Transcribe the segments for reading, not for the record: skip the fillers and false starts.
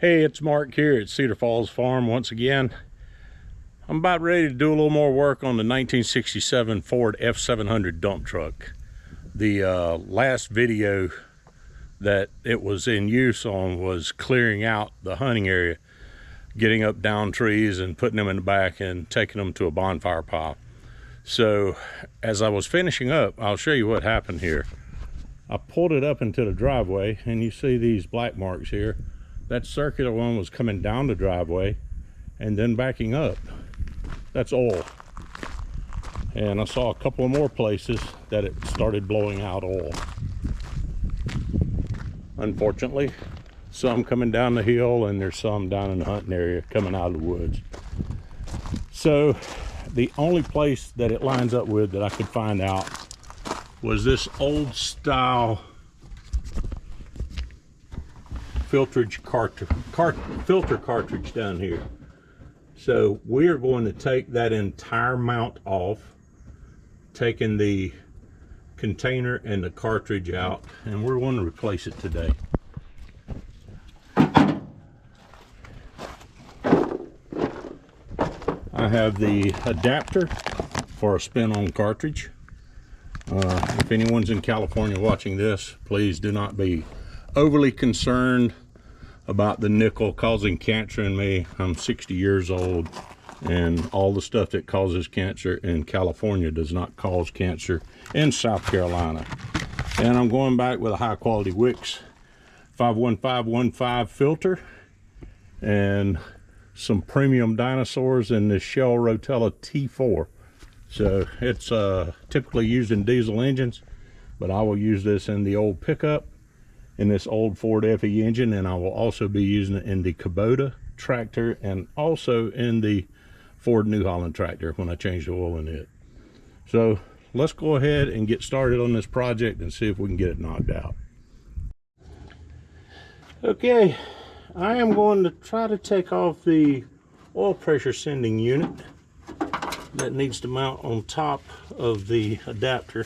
Hey, it's Mark here at Cedar Falls Farm once again. I'm about ready to do a little more work on the 1967 Ford F700 dump truck. The last video that it was in use on was clearing out the hunting area, getting up down trees and putting them in the back and taking them to a bonfire pile. So as I was finishing up, I'll show you what happened here. I pulled it up into the driveway and you see these black marks here. That circular one was coming down the driveway and then backing up. That's oil. And I saw a couple of more places that it started blowing out oil. Unfortunately, some coming down the hill and there's some down in the hunting area coming out of the woods. So the only place that it lines up with that I could find out was this old style filter cartridge down here. So we are going to take that entire mount off, taking the container and the cartridge out, and we're going to replace it today. I have the adapter for a spin-on cartridge. If anyone's in California watching this, please do not be overly concerned about the nickel causing cancer in me. I'm 60 years old, and all the stuff that causes cancer in California does not cause cancer in South Carolina. And I'm going back with a high quality Wix 51515 filter and some premium dinosaurs in this Shell Rotella T4. So it's typically used in diesel engines, but I will use this in the old pickup, in this old Ford FE engine, and I will also be using it in the Kubota tractor and also in the Ford New Holland tractor when I change the oil in it. So let's go ahead and get started on this project and see if we can get it knocked out. Okay, I am going to try to take off the oil pressure sending unit that needs to mount on top of the adapter.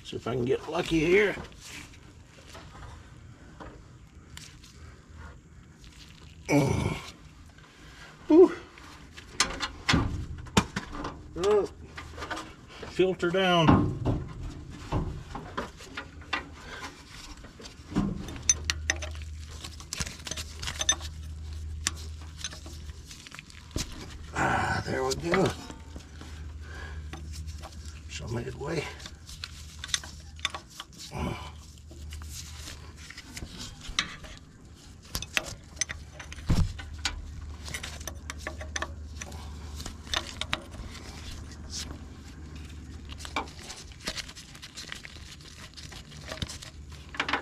See if I can get lucky here. Ooh. Oh. Filter down. There we go. Some midway.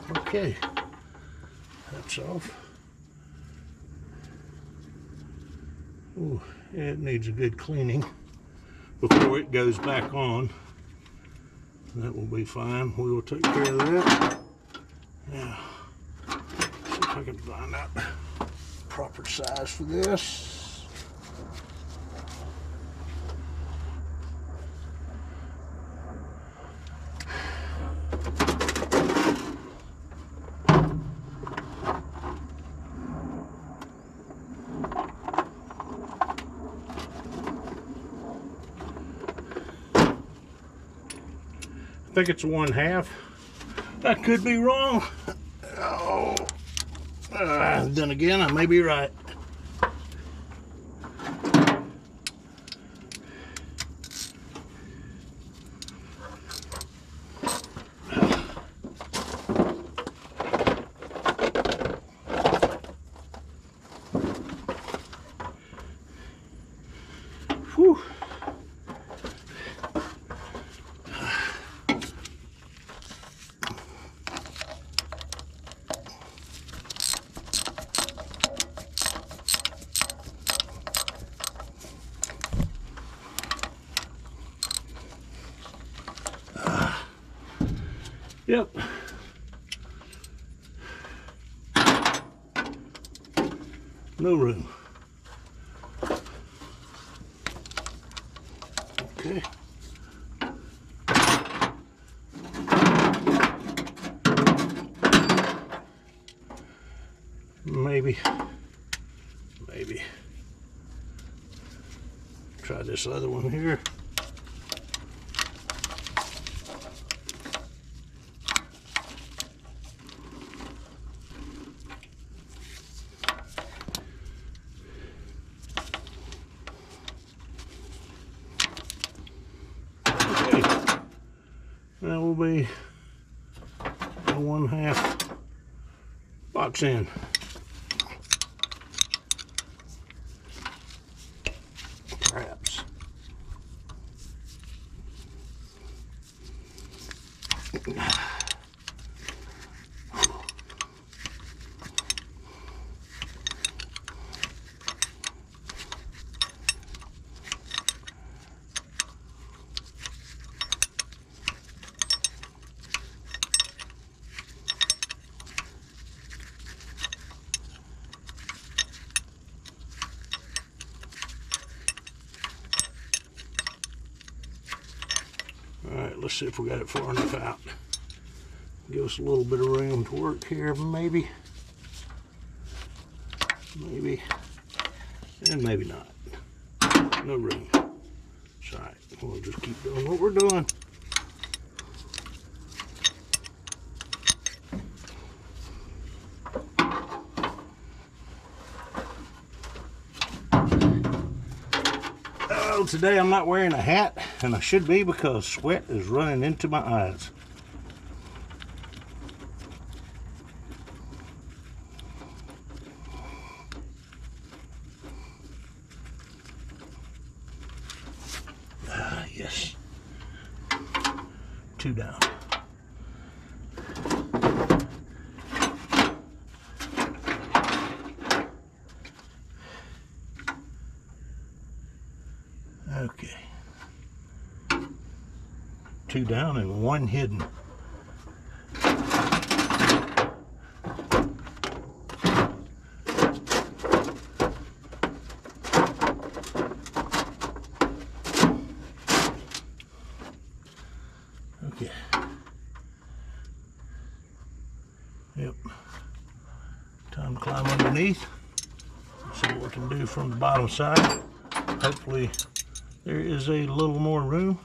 Okay, that's off. Ooh, it needs a good cleaning before it goes back on. That will be fine. We will take care of that. Now, see if I can find out the proper size for this. I think it's 1/2. That could be wrong. Oh, then again, I may be right. Whew. Yep. No room. Okay. maybe. Try this other one here. Okay, that will be a 1/2 box end. Perhaps. Alright, let's see if we got it far enough out. Give us a little bit of room to work here, maybe. Maybe. And maybe not. No room. It's alright. We'll just keep doing what we're doing. Oh, today I'm not wearing a hat, and I should be because sweat is running into my eyes. Yes. 2 down. Okay. 2 down and 1 hidden. Okay. Yep. Time to climb underneath. See what we can do from the bottom side. Hopefully there is a little more room.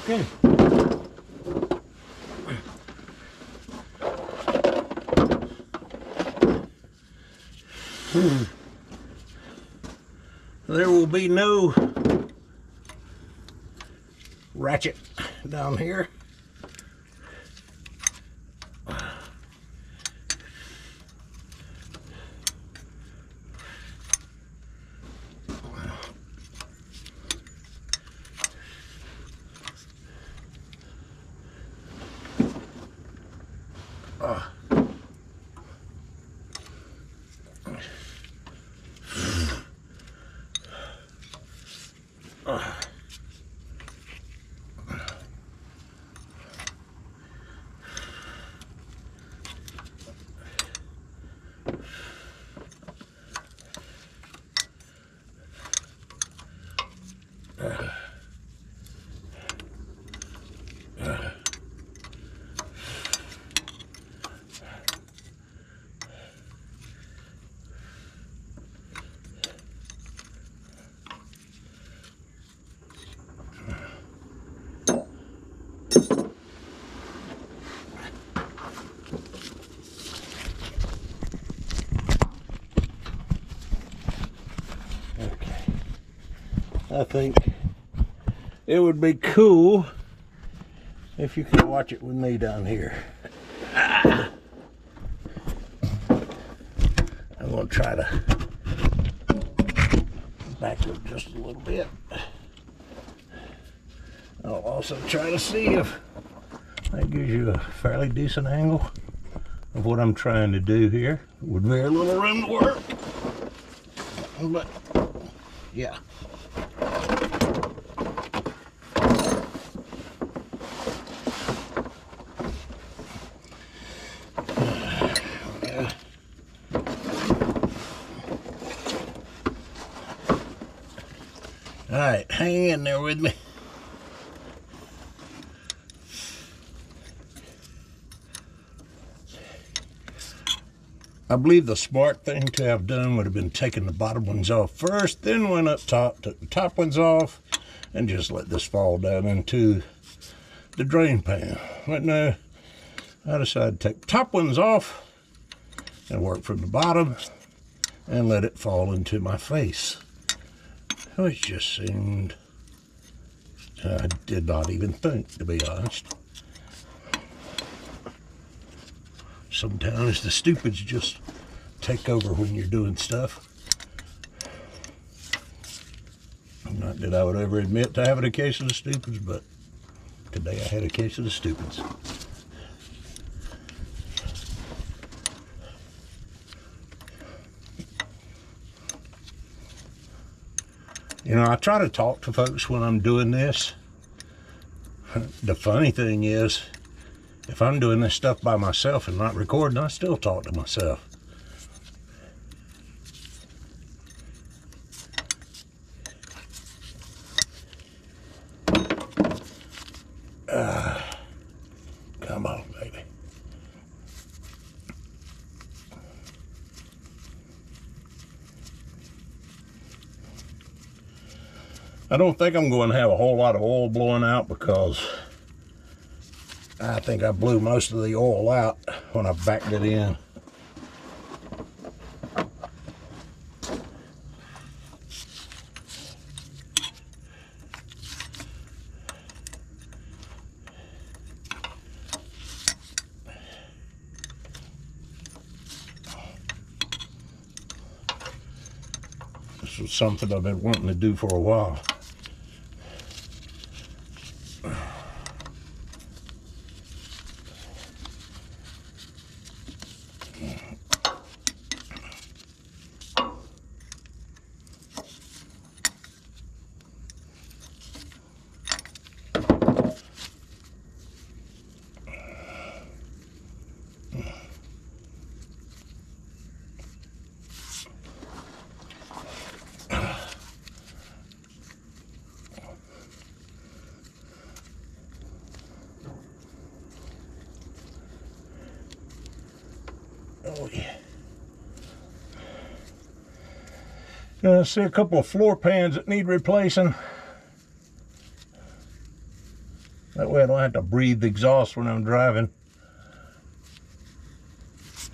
Okay. There will be no ratchet down here. I think it would be cool if you could watch it with me down here. I'm going to try to back up just a little bit. I'll also try to see if that gives you a fairly decent angle of what I'm trying to do here with very little room to work. But yeah. All right, hang in there with me. I believe the smart thing to have done would have been taking the bottom ones off first, then went up top, took the top ones off, and just let this fall down into the drain pan. But no, I decided to take the top ones off and work from the bottom and let it fall into my face. Which just seemed, I did not even think, to be honest. Sometimes the stupids just take over when you're doing stuff. Not that I would ever admit to having a case of the stupids, but today I had a case of the stupids. You know, I try to talk to folks when I'm doing this. The funny thing is, if I'm doing this stuff by myself and not recording, I still talk to myself. Come on, baby. I don't think I'm going to have a whole lot of oil blowing out because I think I blew most of the oil out when I backed it in. This was something I've been wanting to do for a while. Oh yeah. I see a couple of floor pans that need replacing. That way I don't have to breathe the exhaust when I'm driving.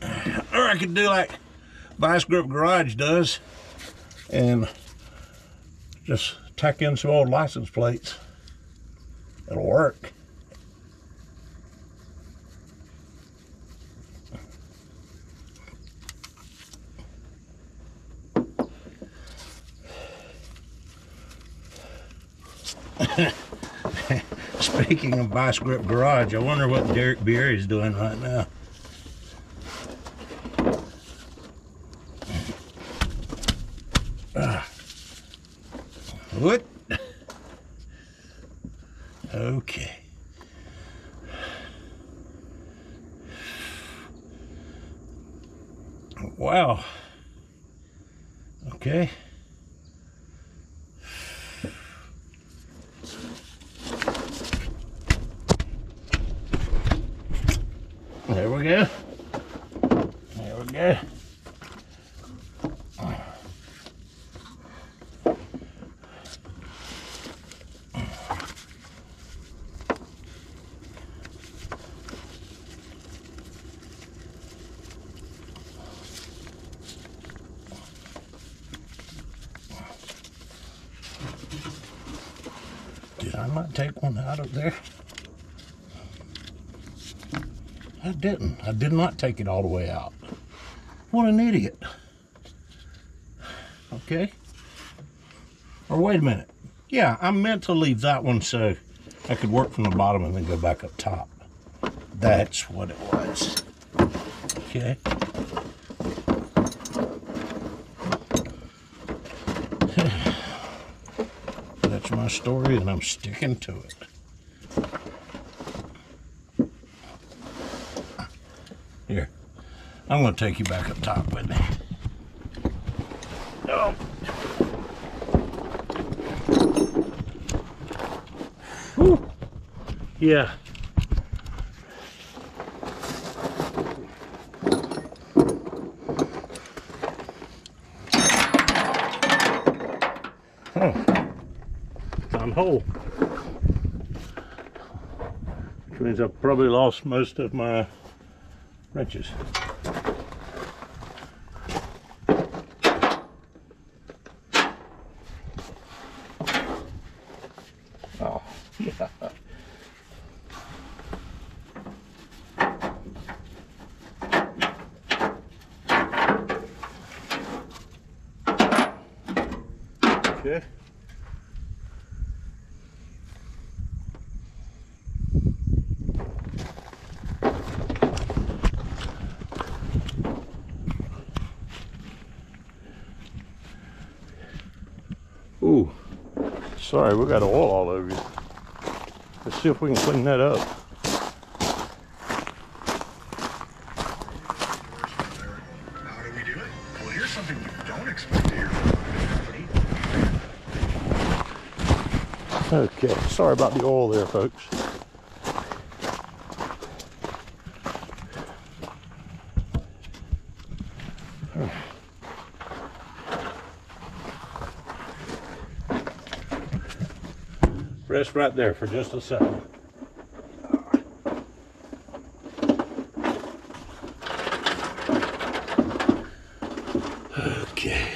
Or I could do like Vice Grip Garage does and just tack in some old license plates. It'll work. Speaking of Vice Grip Garage, I wonder what Derek Beer is doing right now. What? Okay. Wow. Okay. There we go. There we go. Did I not take one out of there? I didn't. I did not take it all the way out. What an idiot. Okay. Or wait a minute. Yeah, I meant to leave that one so I could work from the bottom and then go back up top. That's what it was. Okay. That's my story and I'm sticking to it. Here, I'm going to take you back up top with me. Oh. Whew. Yeah. Hole, which means I've probably lost most of my wrenches. Oh, yeah. Okay. Ooh, sorry, we got oil all over you. Let's see if we can clean that up. How do we do it? Well, here's something you don't expect to hear from a company. Okay, sorry about the oil there, folks. Rest right there for just a second. Okay.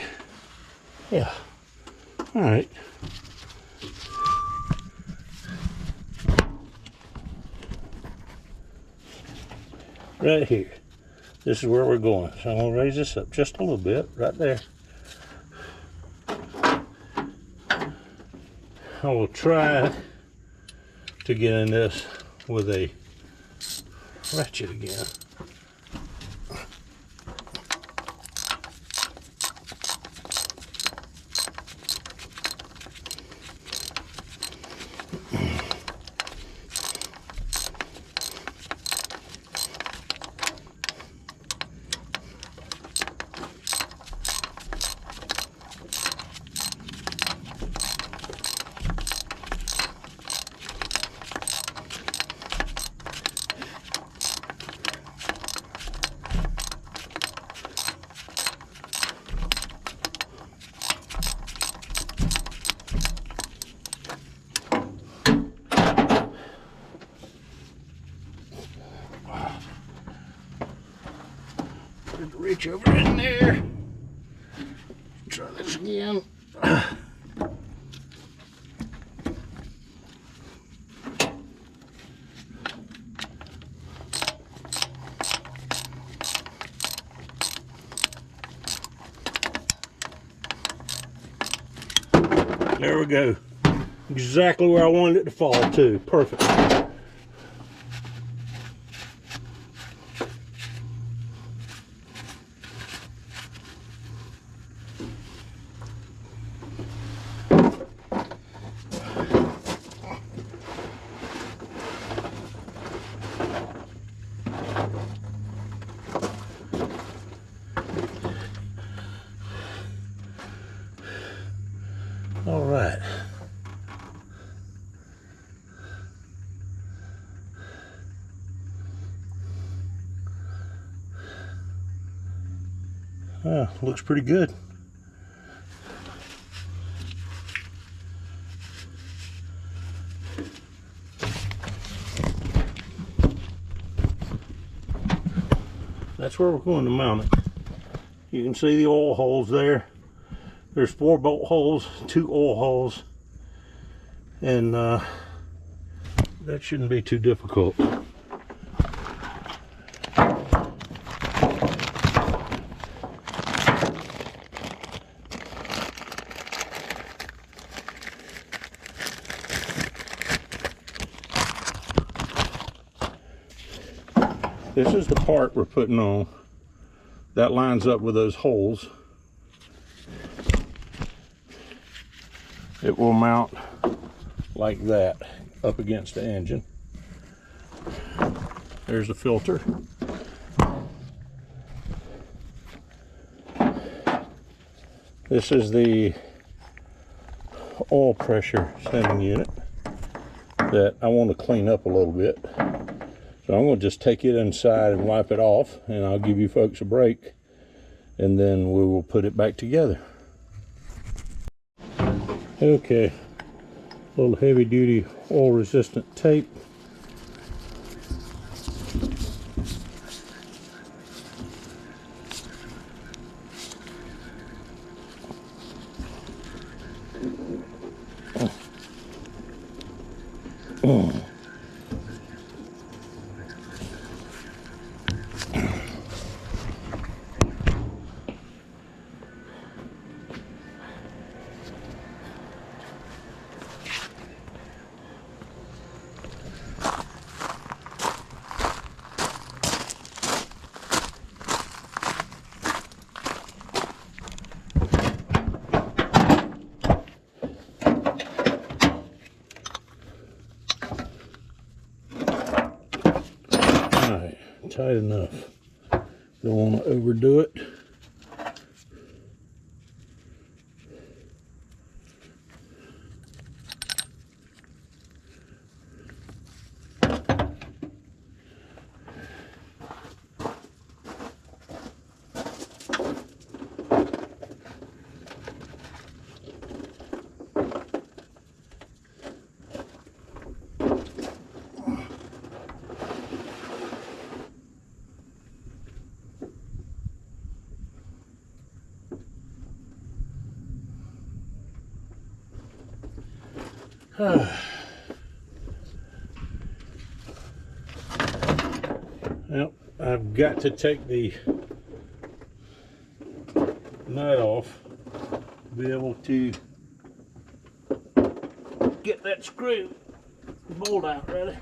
Yeah. All right. Right here. This is where we're going. So I'm going to raise this up just a little bit right there. I will try to get in this with a ratchet again. Reach over in there. Try this again. There we go. Exactly where I wanted it to fall to. Perfect. All right. Looks pretty good. That's where we're going to mount it. You can see the oil holes there. There's 4 bolt holes, 2 oil holes, And that shouldn't be too difficult. This is the part we're putting on. That lines up with those holes. It will mount like that up against the engine. There's the filter. This is the oil pressure setting unit that I want to clean up a little bit. So I'm going to just take it inside and wipe it off, and I'll give you folks a break, and then we will put it back together. Okay, a little heavy duty oil resistant tape. Alright, tight enough. Don't want to overdo it. Well, I've got to take the nut off to be able to get that screw bolt out. Ready?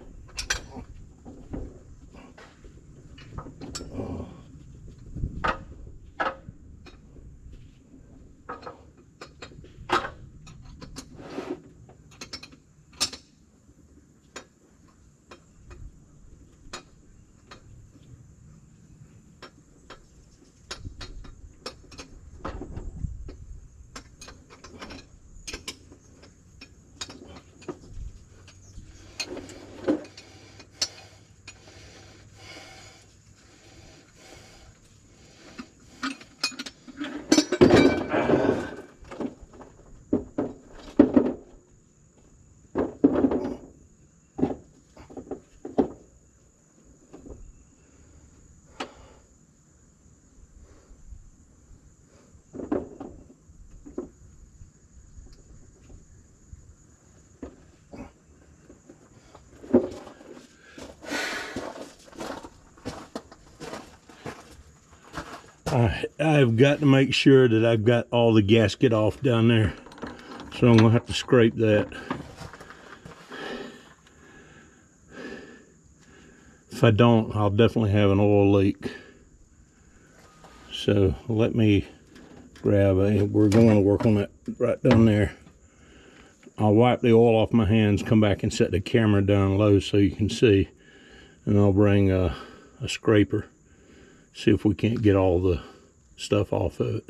I've got to make sure that I've got all the gasket off down there, so I'm gonna have to scrape that. If I don't, I'll definitely have an oil leak. So let me grab we're going to work on that right down there. I'll wipe the oil off my hands, come back and set the camera down low so you can see, and I'll bring a scraper, see if we can't get all the stuff off of it.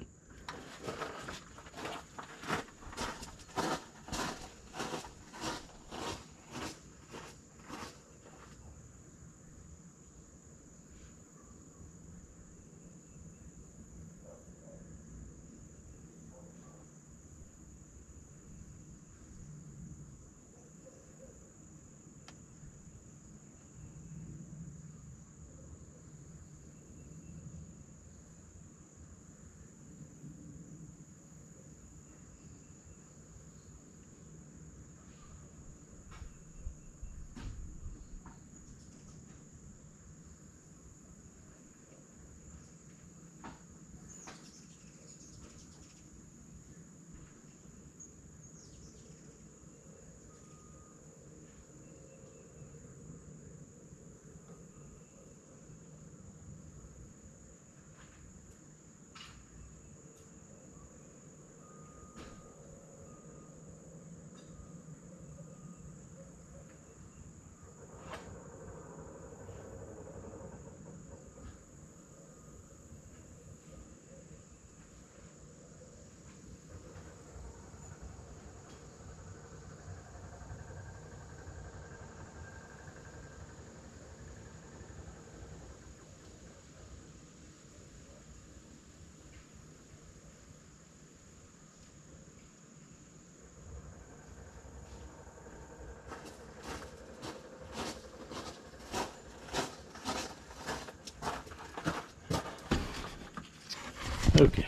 Okay.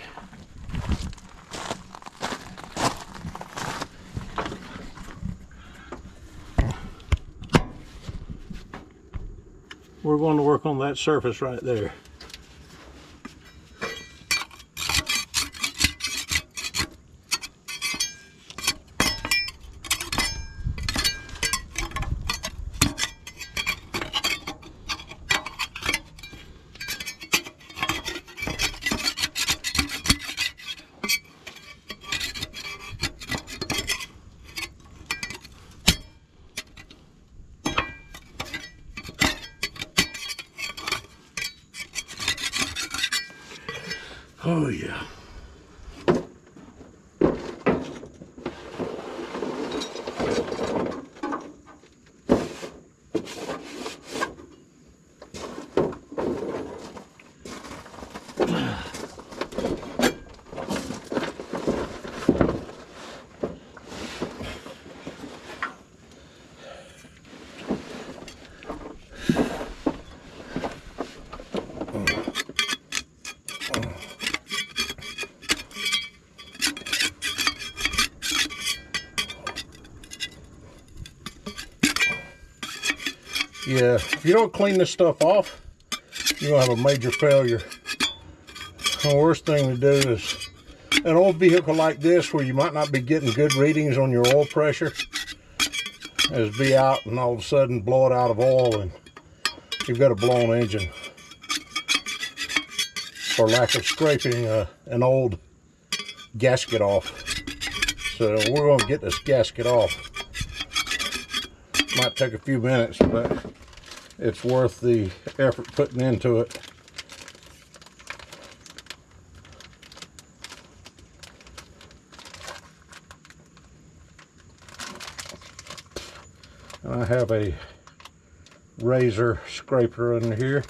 We're going to work on that surface right there. Oh yeah. Yeah, if you don't clean this stuff off, you're gonna have a major failure. The worst thing to do is an old vehicle like this, where you might not be getting good readings on your oil pressure, is be out and all of a sudden blow it out of oil and you've got a blown engine for lack of scraping an old gasket off. So we're going to get this gasket off. Might take a few minutes, but it's worth the effort putting into it. I have a razor scraper in here.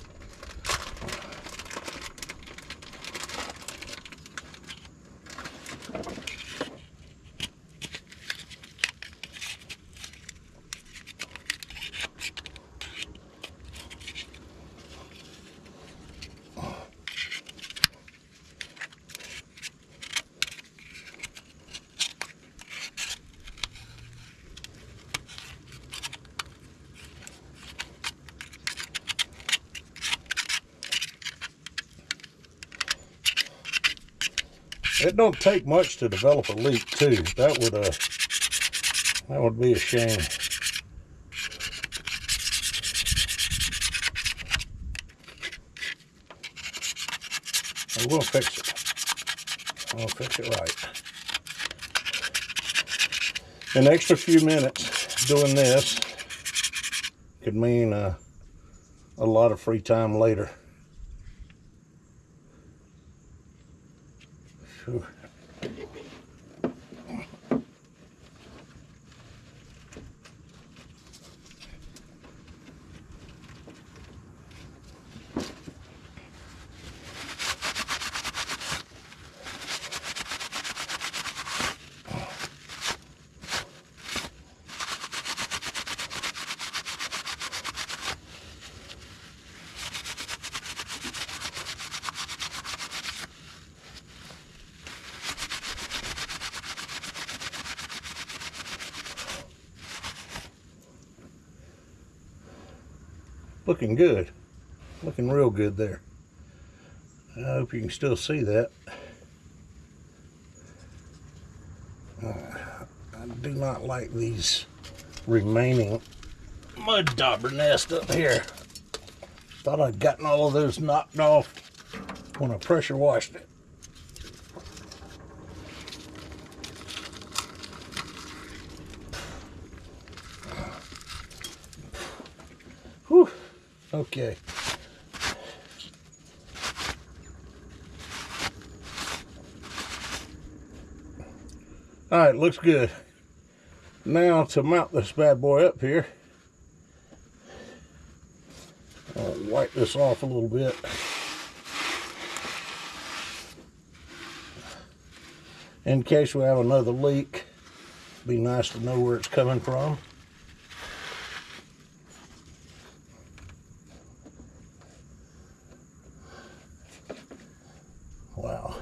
It don't take much to develop a leak too. That would be a shame. I'm gonna fix it. I'm gonna fix it right. An extra few minutes doing this could mean a lot of free time later. Whew. Looking good. Looking real good there. I hope you can still see that. I do not like these remaining mud dauber nest up here. Thought I'd gotten all of those knocked off when I pressure washed it. Whew. Okay. All right, looks good. Now to mount this bad boy up here, I'll wipe this off a little bit. In case we have another leak, it'd be nice to know where it's coming from. Wow.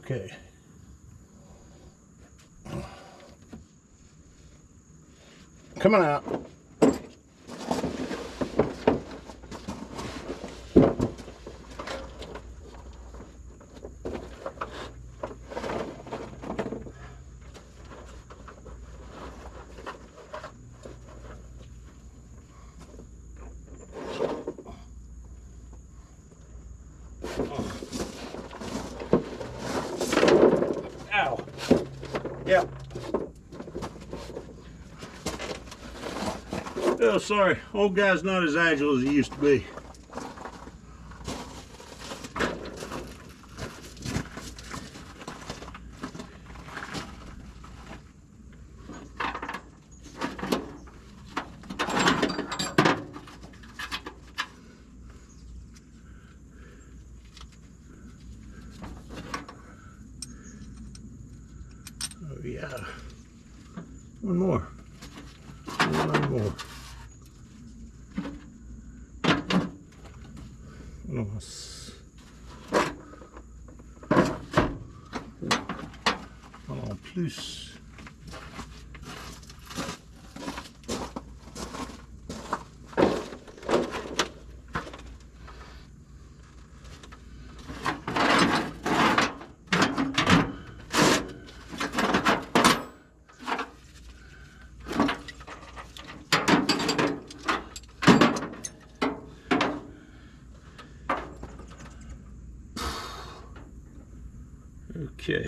Okay. Coming out. Ow. Yep. Oh, sorry. Old guy's not as agile as he used to be. Oh, yeah. One more. One more. Nossa. En plus. Okay.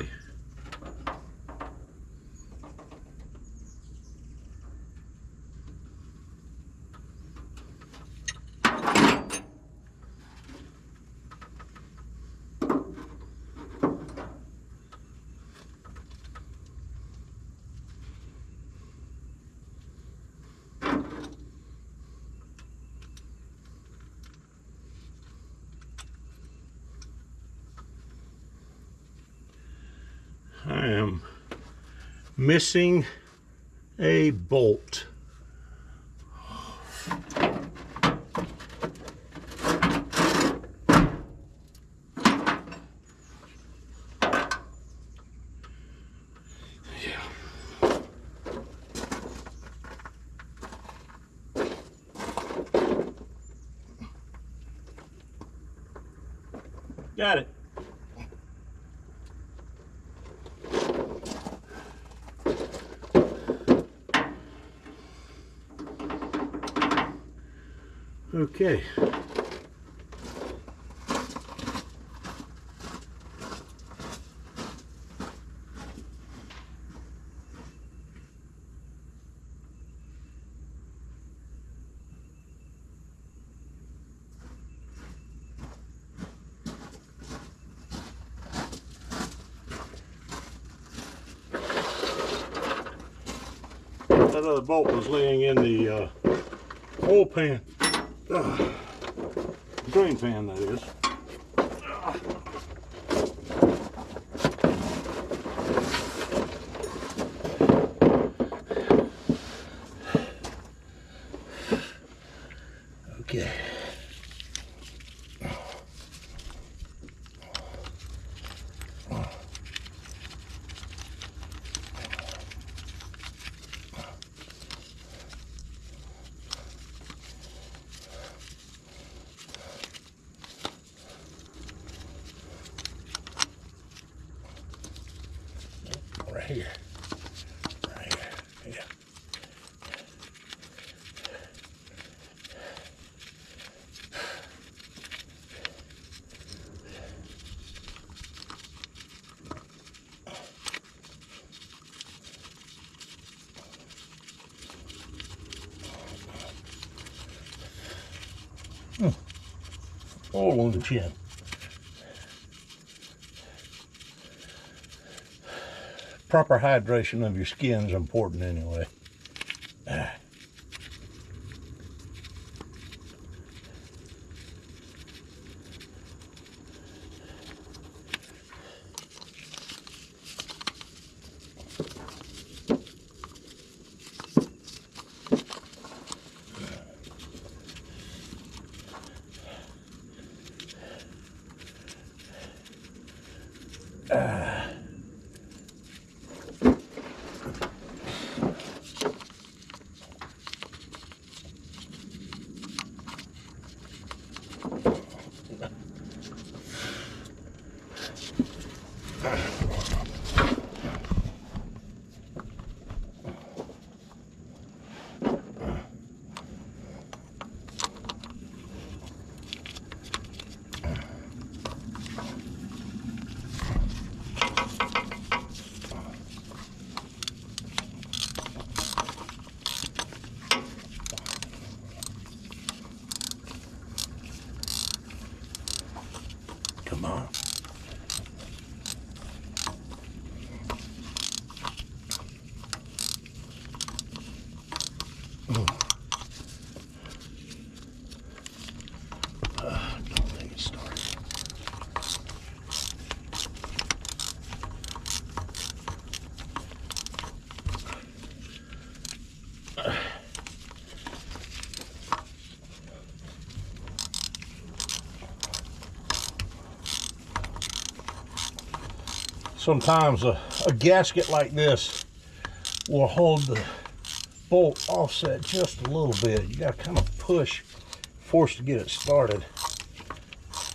I am missing a bolt. Got it. Okay. That other bolt was laying in the oil pan. Drain pan, that is. Okay. Right here. Right here. Yeah. All on the chin. Proper hydration of your skin is important anyway. Come on. Don't think it's started. Sometimes a gasket like this will hold the bolt offset just a little bit. You got to kind of push, force to get it started.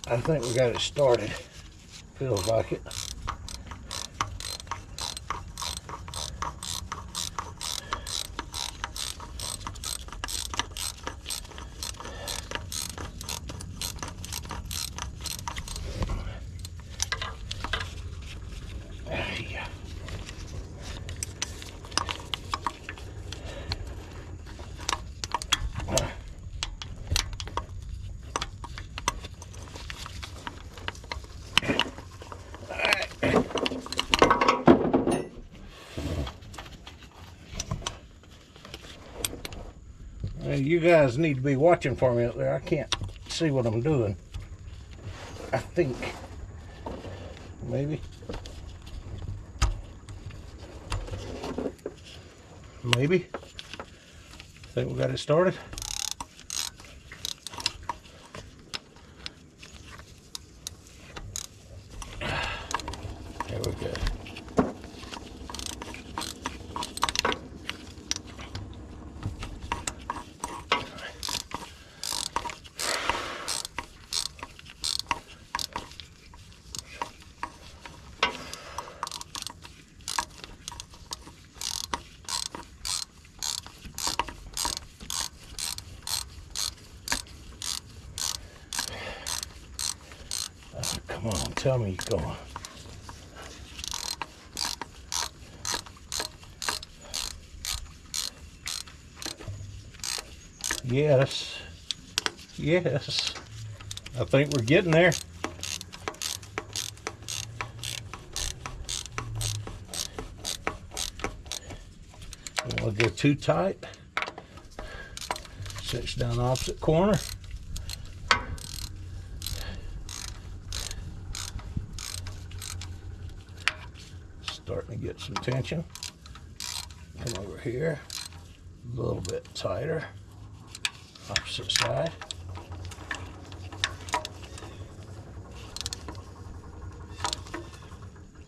I think we got it started. Feels like it. You guys need to be watching for me up there. I can't see what I'm doing. I think maybe think we got it started. There we go. Come on, tell me you're going. Yes. Yes. I think we're getting there. Don't want to go too tight. Cinch down the opposite corner. Starting to get some tension. Come over here, a little bit tighter. Opposite side.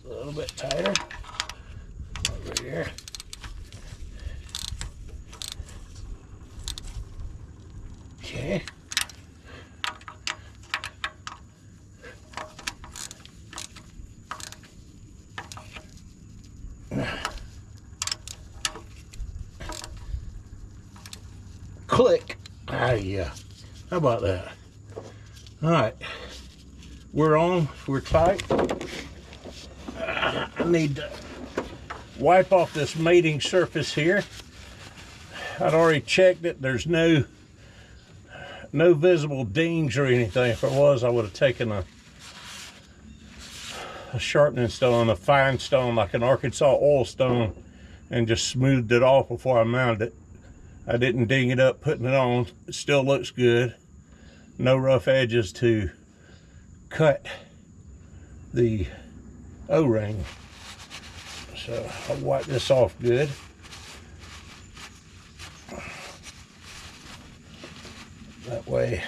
A little bit tighter. Over here. Okay. Click. Ah, yeah. How about that? All right. We're on. We're tight. I need to wipe off this mating surface here. I'd already checked it. There's no visible dings or anything. If there was, I would have taken a sharpening stone, a fine stone like an Arkansas oil stone, and just smoothed it off before I mounted it. I didn't ding it up putting it on. It still looks good. No rough edges to cut the O-ring. So I'll wipe this off good. That way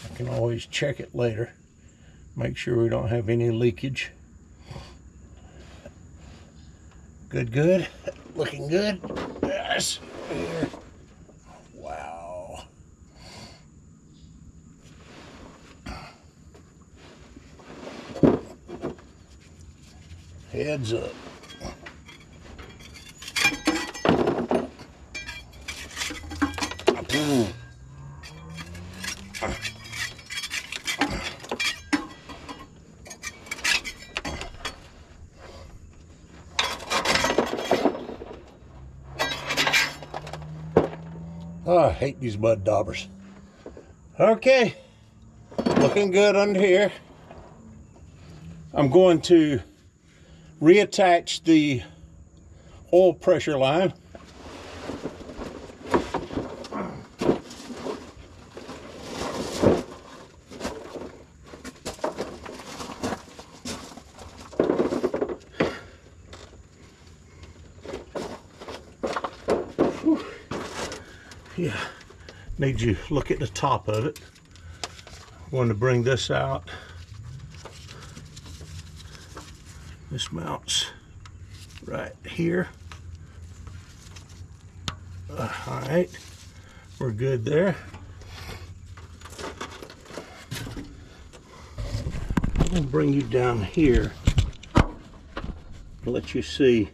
I can always check it later. Make sure we don't have any leakage. Good, good. Looking good. Yes. Here. Wow. Heads up. Oh, I hate these mud daubers. Okay, looking good under here. I'm going to reattach the oil pressure line. Whew. Yeah, need you look at the top of it. I'm going to bring this out. This mounts right here. All right, we're good there. I'm going to bring you down here and let you see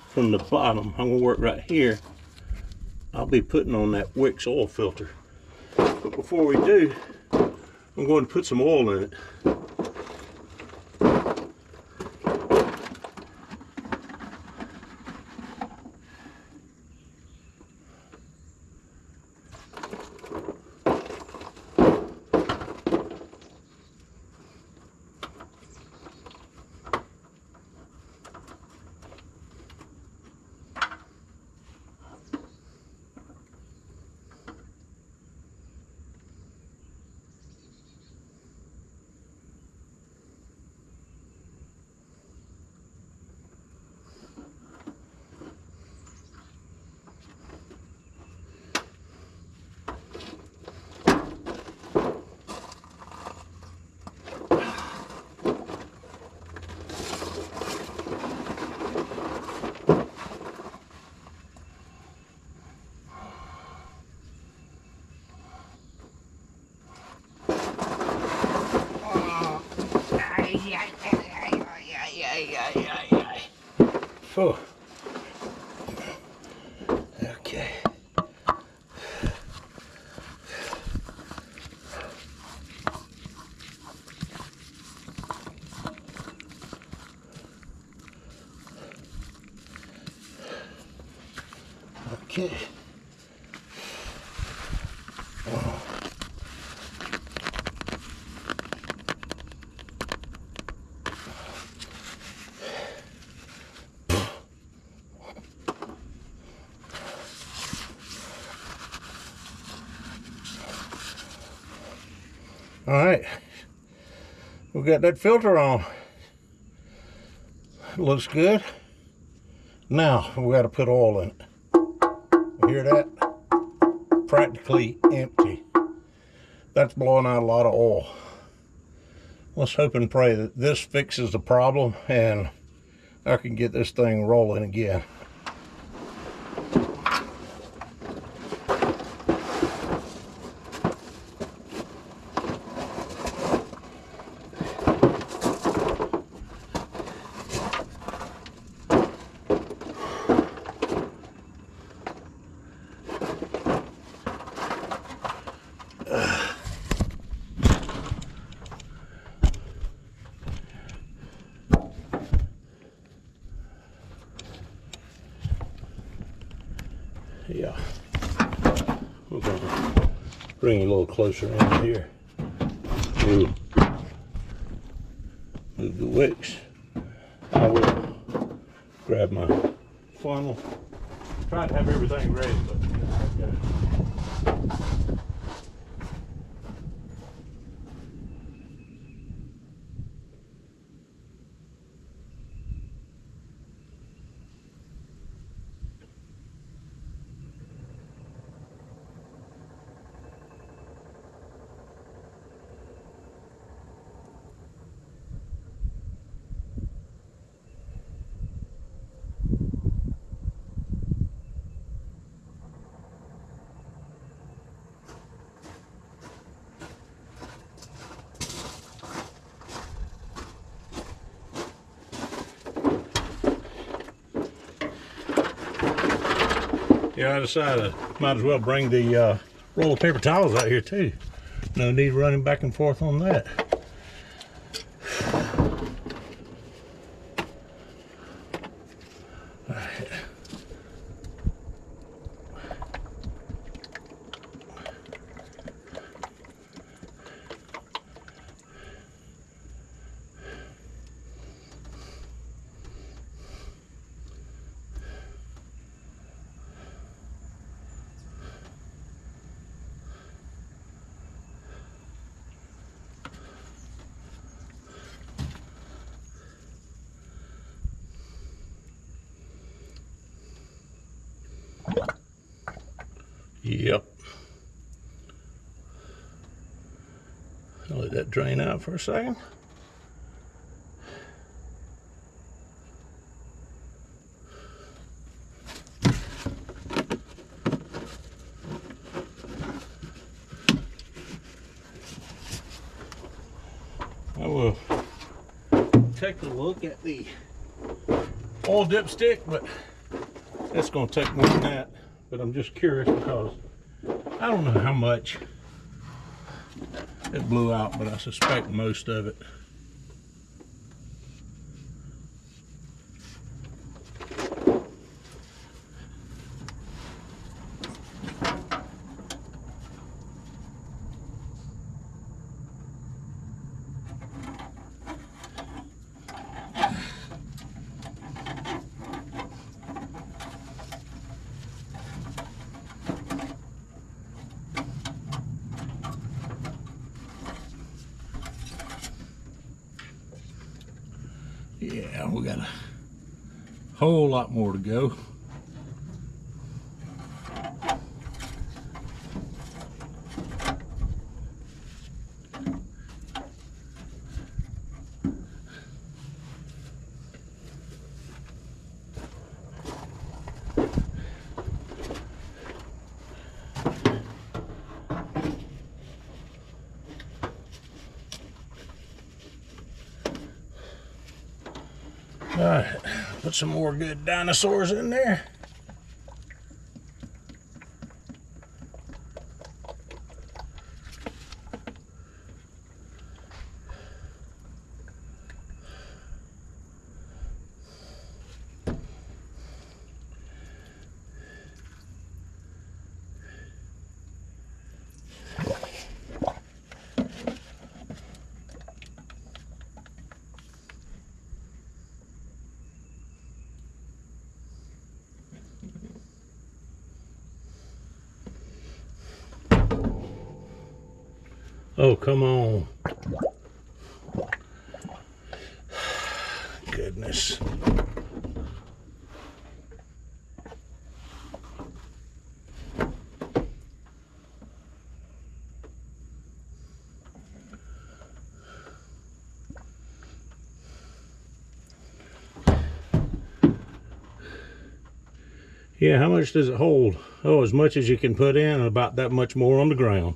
from the bottom. I'm going to work right here. I'll be putting on that Wix oil filter. But before we do, I'm going to put some oil in it. Oh. Okay. Okay. All right, we got that filter on. Looks good. Now we got to put oil in it. You hear that? Practically empty. That's blowing out a lot of oil. Let's hope and pray that this fixes the problem and I can get this thing rolling again. Yeah, we're going to bring you a little closer in here. Move the wicks. I will grab my funnel. Try to have everything ready, but Yeah, I decided I might as well bring the roll of paper towels out here too. No need running back and forth on that. Yep. I'll let that drain out for a second. I will take a look at the oil dipstick, but that's going to take more than that. But I'm just curious because I don't know how much it blew out, but I suspect most of it. Yeah, we got a whole lot more to go. All right, put some more good dinosaurs in there. Oh, come on. Goodness. Yeah, how much does it hold? Oh, as much as you can put in and about that much more on the ground.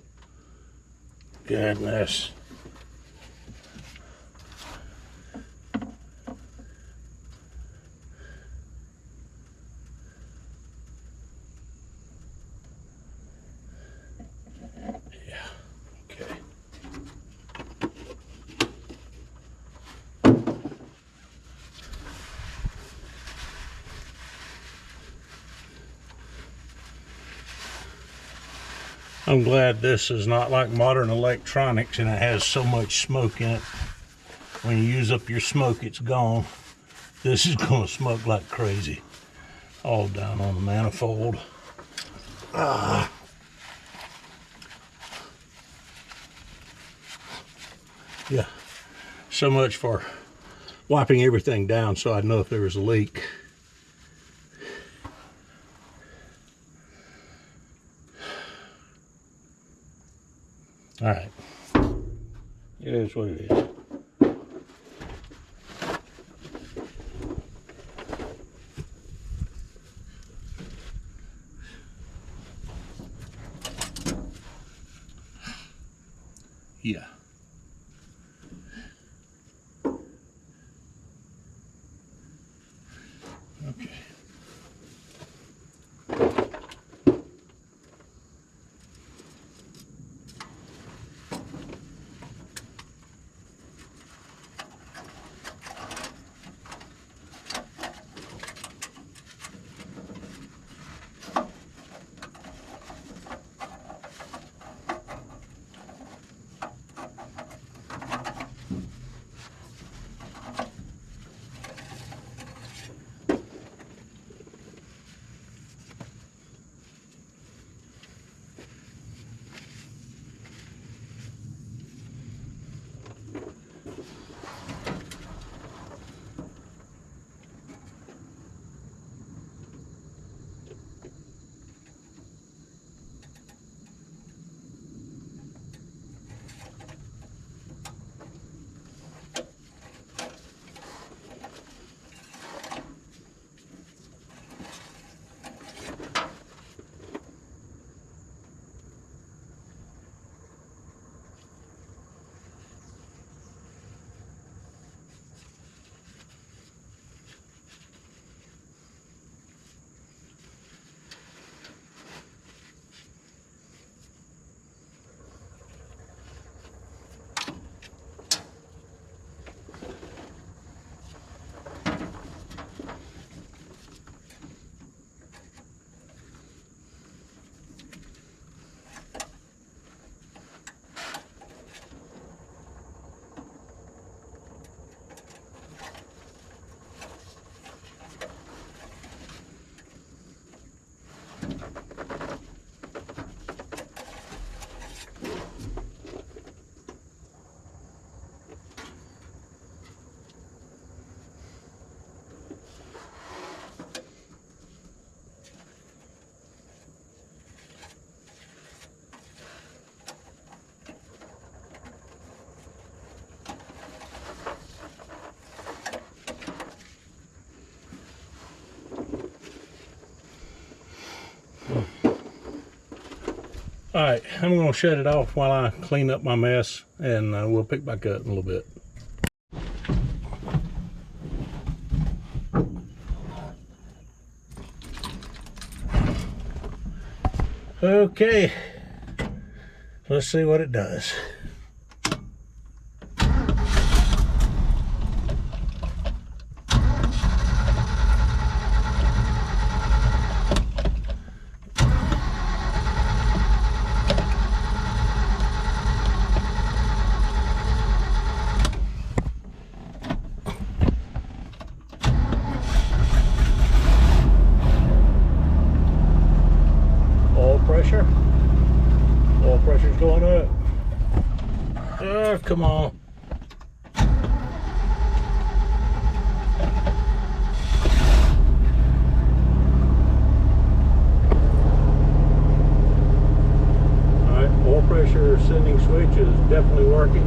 Goodness. Yeah, okay. I'm glad this is not like modern electronics and it has so much smoke in it. When you use up your smoke, it's gone. This is gonna smoke like crazy. All down on the manifold. Ah. Yeah, so much for wiping everything down so I'd know if there was a leak. All right, it is what it is. Yeah. Okay. All right, I'm gonna shut it off while I clean up my mess, and we'll pick back up in a little bit. Okay, let's see what it does. Oil pressure's going up. Oh, come on. Alright, oil pressure sending switch is definitely working.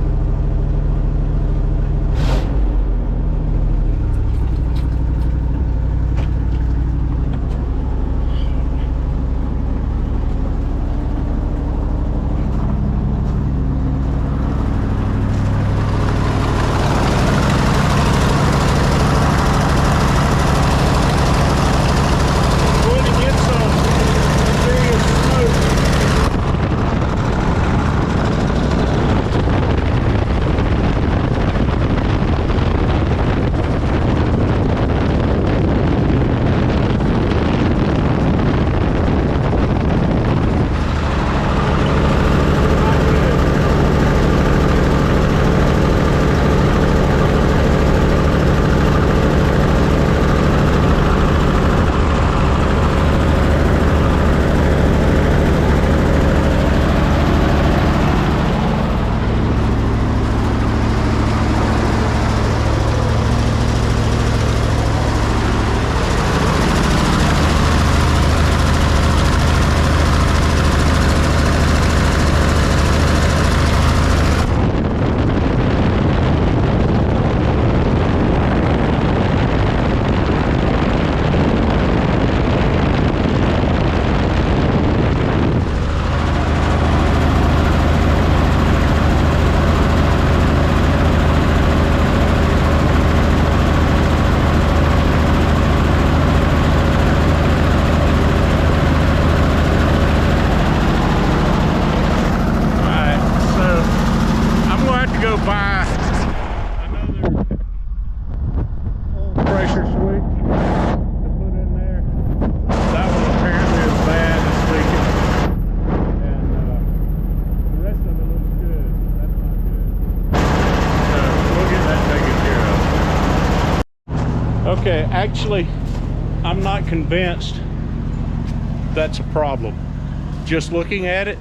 Okay, actually, I'm not convinced that's a problem. Just looking at it,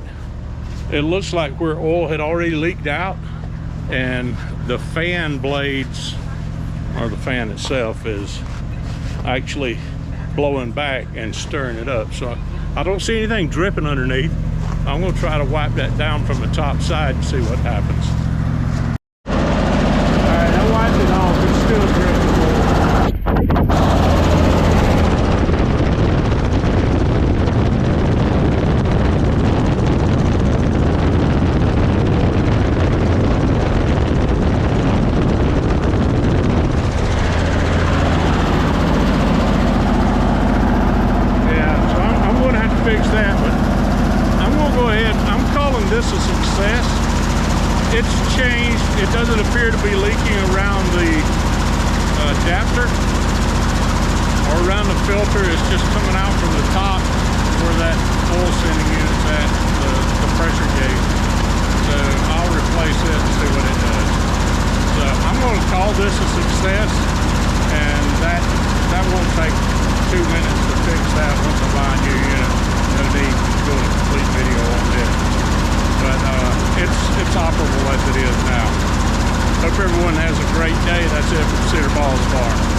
it looks like where oil had already leaked out, and the fan blades, or the fan itself, is actually blowing back and stirring it up. So I don't see anything dripping underneath. I'm gonna try to wipe that down from the top side and see what happens. All right, I wiped it off, it's still dripping. Fix that, but I'm gonna go ahead. I'm calling this a success. It's changed. It doesn't appear to be leaking around the adapter or around the filter. It's just coming out from the top where that oil sending unit's at, the pressure gauge. So I'll replace it and see what it does. So I'm going to call this a success, and that won't take 2 minutes to fix that once I buy a new unit. No need to do a complete video on this, but it's operable as it is now. Hope everyone has a great day. That's it from Cedar Falls Farm.